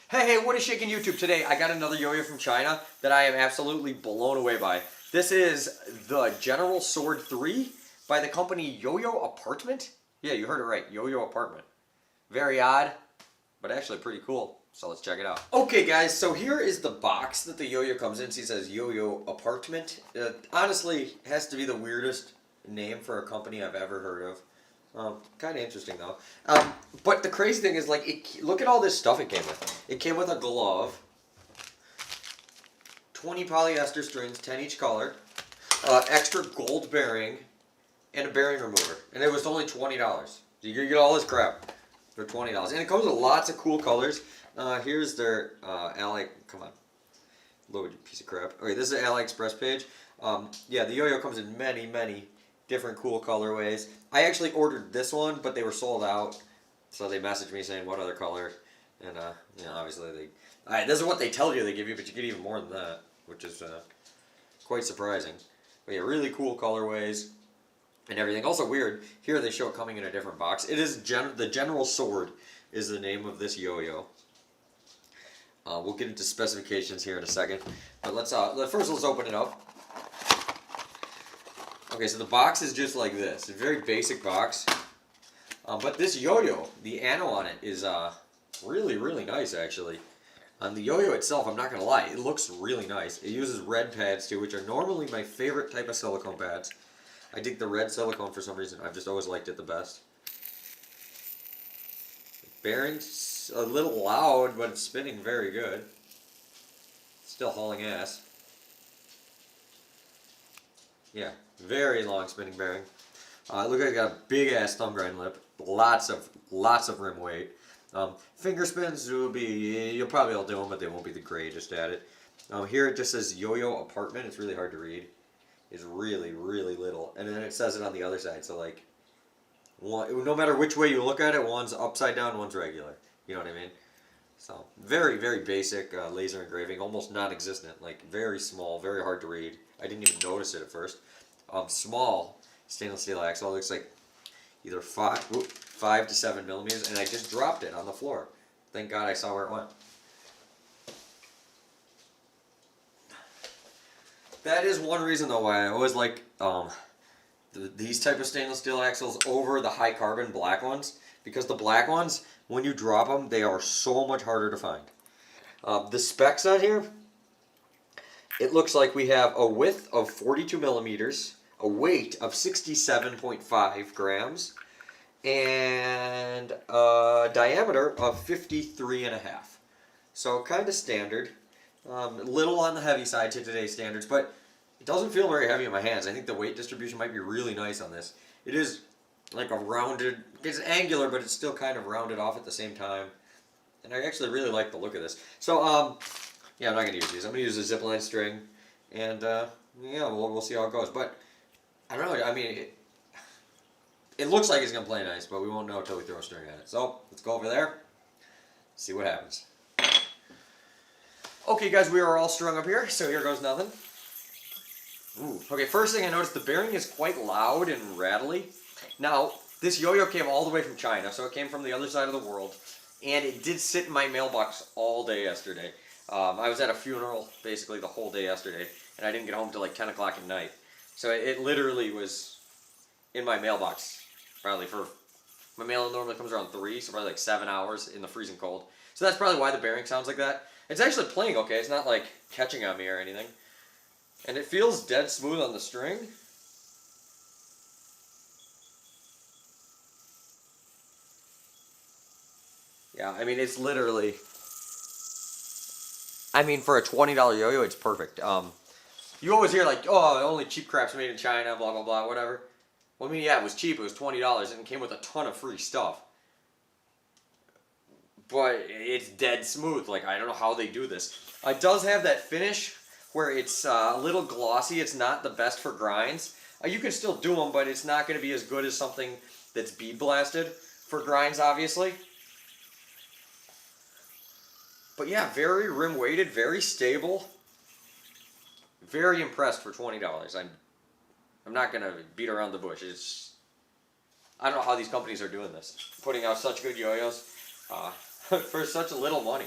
Hey, what is shaking YouTube today? I got another yo-yo from China that I am absolutely blown away by. This is the General Sword 3 by the company YoYoApartment. Yeah, you heard it right, YoYoApartment. Very odd, but actually pretty cool. So let's check it out. Okay guys, so here is the box that the yo-yo comes in. See, it says YoYoApartment. Honestly, has to be the weirdest name for a company I've ever heard of. Kind of interesting though. But the crazy thing is, like, look at all this stuff it came with. It came with a glove, 20 polyester strings, 10 each color, extra gold bearing, and a bearing remover. And it was only $20. So you get all this crap for $20. And it comes with lots of cool colors. Here's their come on, loaded piece of crap. Okay, this is the AliExpress page. Yeah, the yo-yo comes in many different cool colorways. I actually ordered this one, but they were sold out. So they messaged me saying what other color, and you know, obviously this is what they tell you they give you, but you get even more than that, which is quite surprising. But yeah, really cool colorways and everything. Also weird, here they show it coming in a different box. It is the General Sword is the name of this yo-yo. We'll get into specifications here in a second, but first let's open it up. Okay, so the box is just like this. It's a very basic box. But this yo-yo, the ano on it is really nice actually. On the yo-yo itself, I'm not going to lie, it looks really nice. It uses red pads too, which are normally my favorite type of silicone pads. I dig the red silicone for some reason. I've just always liked it the best. Bearing's a little loud, but it's spinning very good. Still hauling ass. Yeah, very long spinning bearing. Look like I got a big ass thumb grind lip. Lots of rim weight. Finger spins will be, you'll probably all do them, but they won't be the greatest at it. Here it just says YoYoApartment. It's really hard to read. It's really little, and then it says it on the other side. So like, no matter which way you look at it, one's upside down, one's regular. You know what I mean? So very basic laser engraving, almost non-existent. Like very small, very hard to read. I didn't even notice it at first. Small stainless steel axle. It looks like either 5 to 7 millimeters, and I just dropped it on the floor. Thank God I saw where it went. That is one reason though why I always like these type of stainless steel axles over the high carbon black ones, because the black ones, when you drop them, they are so much harder to find. The specs on here, it looks like we have a width of 42 millimeters, a weight of 67.5 grams, and a diameter of 53.5. So kind of standard. Little on the heavy side to today's standards, but it doesn't feel very heavy in my hands. I think the weight distribution might be really nice on this. It is like a rounded, it's angular, but it's still kind of rounded off at the same time. And I actually really like the look of this. So, yeah, I'm not going to use these. I'm going to use a ZipLine string, and yeah, we'll see how it goes. But I don't know. I mean, it looks like it's going to play nice, but we won't know until we throw a string at it. So let's go over there, see what happens. Okay, guys, we are all strung up here, so here goes nothing. Ooh. Okay, first thing I noticed, the bearing is quite loud and rattly. Now, this yo-yo came all the way from China, so it came from the other side of the world, and it did sit in my mailbox all day yesterday. I was at a funeral basically the whole day yesterday, and I didn't get home till like 10 o'clock at night. So it literally was in my mailbox, probably for, my mail normally comes around 3, so probably like 7 hours in the freezing cold. So that's probably why the bearing sounds like that. It's actually playing okay, it's not like catching on me or anything. And it feels dead smooth on the string. Yeah, I mean, it's literally, I mean, for a $20 yo-yo, it's perfect. You always hear like, oh, only cheap crap's made in China, blah, blah, blah, whatever. Well, I mean, yeah, it was cheap. It was $20, and it came with a ton of free stuff. But it's dead smooth. Like, I don't know how they do this. It does have that finish where it's a little glossy. It's not the best for grinds. You can still do them, but it's not going to be as good as something that's bead blasted for grinds, obviously. But yeah, very rim weighted, very stable. Very impressed for $20. I'm not gonna beat around the bush. I don't know how these companies are doing this, putting out such good yo-yos for such little money.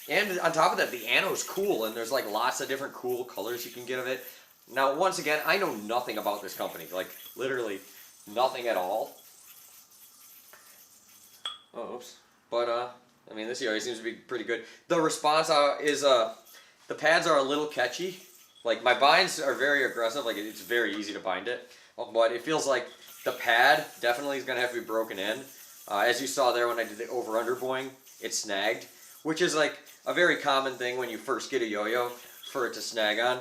And on top of that, the ano's cool, and there's like lots of different cool colors you can get of it. Now, once again, I know nothing about this company, like literally nothing at all. Oh, oops. But I mean, this YoYo seems to be pretty good. The response is the pads are a little catchy. Like my binds are very aggressive. Like it's very easy to bind it, but it feels like the pad definitely is gonna have to be broken in. As you saw there when I did the over/under boing, it snagged, which is like a very common thing when you first get a yo-yo for it to snag on.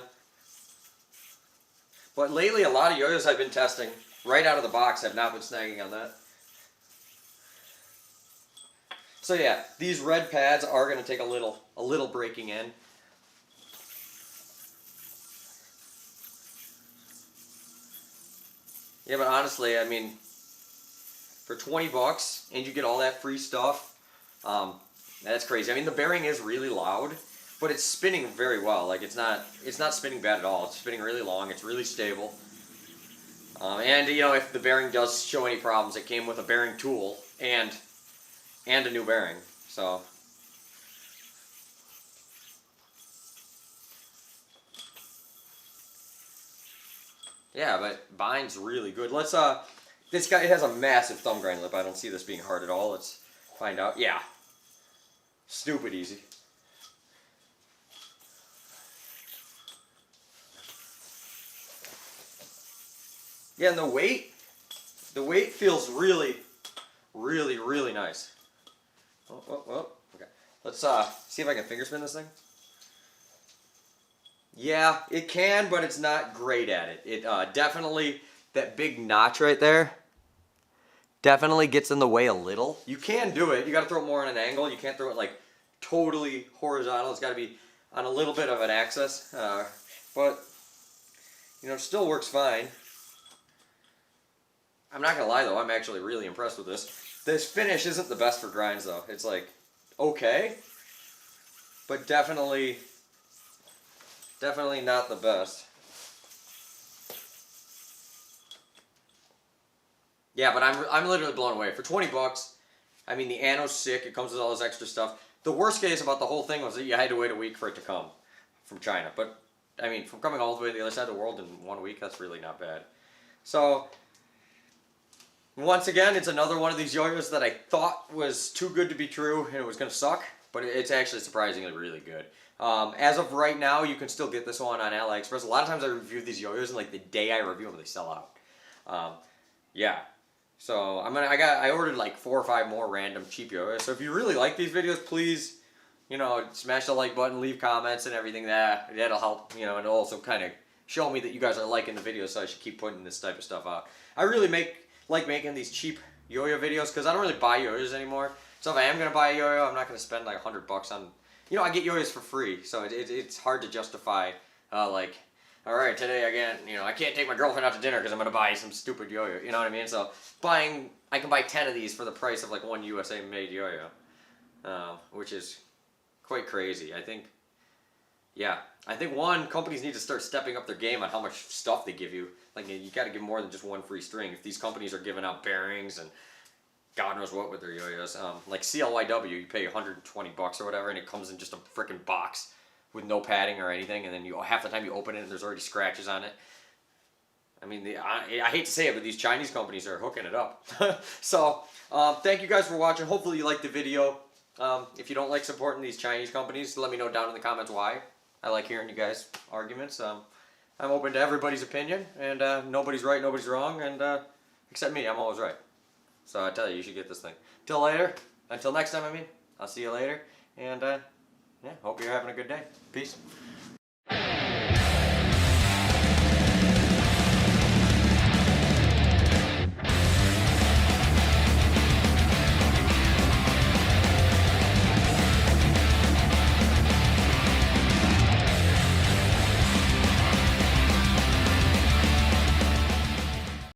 But lately, a lot of yo-yos I've been testing right out of the box have not been snagging on that. So yeah, these red pads are going to take a little breaking in. Yeah, but honestly, I mean, for 20 bucks and you get all that free stuff, that's crazy. I mean, the bearing is really loud, but it's spinning very well. Like it's not spinning bad at all. It's spinning really long. It's really stable. And you know, if the bearing does show any problems, it came with a bearing tool and a new bearing. So yeah, but bind's really good. Let's this guy, it has a massive thumb grind lip. I don't see this being hard at all. Let's find out. Yeah. Stupid easy. Yeah, and the weight feels really, really, really nice. Oh, okay. Let's see if I can finger spin this thing. Yeah, it can, but it's not great at it. It definitely, that big notch right there definitely gets in the way a little. You can do it. You got to throw it more on an angle. You can't throw it like totally horizontal. It's got to be on a little bit of an axis. But, you know, it still works fine. I'm not going to lie, though. I'm actually really impressed with this. This finish isn't the best for grinds, though. It's like, okay, but definitely not the best. Yeah, but I'm literally blown away. For 20 bucks, I mean, the ano's sick. It comes with all this extra stuff. The worst case about the whole thing was that you had to wait a week for it to come from China. But, I mean, from coming all the way to the other side of the world in 1 week, that's really not bad. So, once again, it's another one of these yo-yos that I thought was too good to be true and it was going to suck. But it's actually surprisingly really good. As of right now, you can still get this one on AliExpress. A lot of times I review these yo-yos and like the day I review them, they sell out. Yeah. So I ordered like 4 or 5 more random cheap yo-yos. So if you really like these videos, please, you know, smash the like button, leave comments and everything. That'll help, you know, and also kind of show me that you guys are liking the videos, so I should keep putting this type of stuff out. I really like making these cheap yo-yo videos because I don't really buy yo-yos anymore. So if I am going to buy a yo-yo, I'm not going to spend like $100 on, you know, I get yo-yos for free. So it's hard to justify, like, all right, today again, you know, I can't take my girlfriend out to dinner because I'm going to buy some stupid yo-yo. You know what I mean? So I can buy 10 of these for the price of like one USA made yo-yo, which is quite crazy. I think companies need to start stepping up their game on how much stuff they give you. Like, you got to give more than just one free string. If these companies are giving out bearings and God knows what with their yo-yos, like CLYW, you pay 120 bucks or whatever, and it comes in just a freaking box with no padding or anything, and then half the time you open it and there's already scratches on it. I mean, I hate to say it, but these Chinese companies are hooking it up. So, thank you guys for watching. Hopefully you liked the video. If you don't like supporting these Chinese companies, let me know down in the comments why. I like hearing you guys' arguments. I'm open to everybody's opinion, and nobody's right, nobody's wrong, and except me, I'm always right. So I tell you, you should get this thing. Until next time, I'll see you later, and yeah, hope you're having a good day. Peace.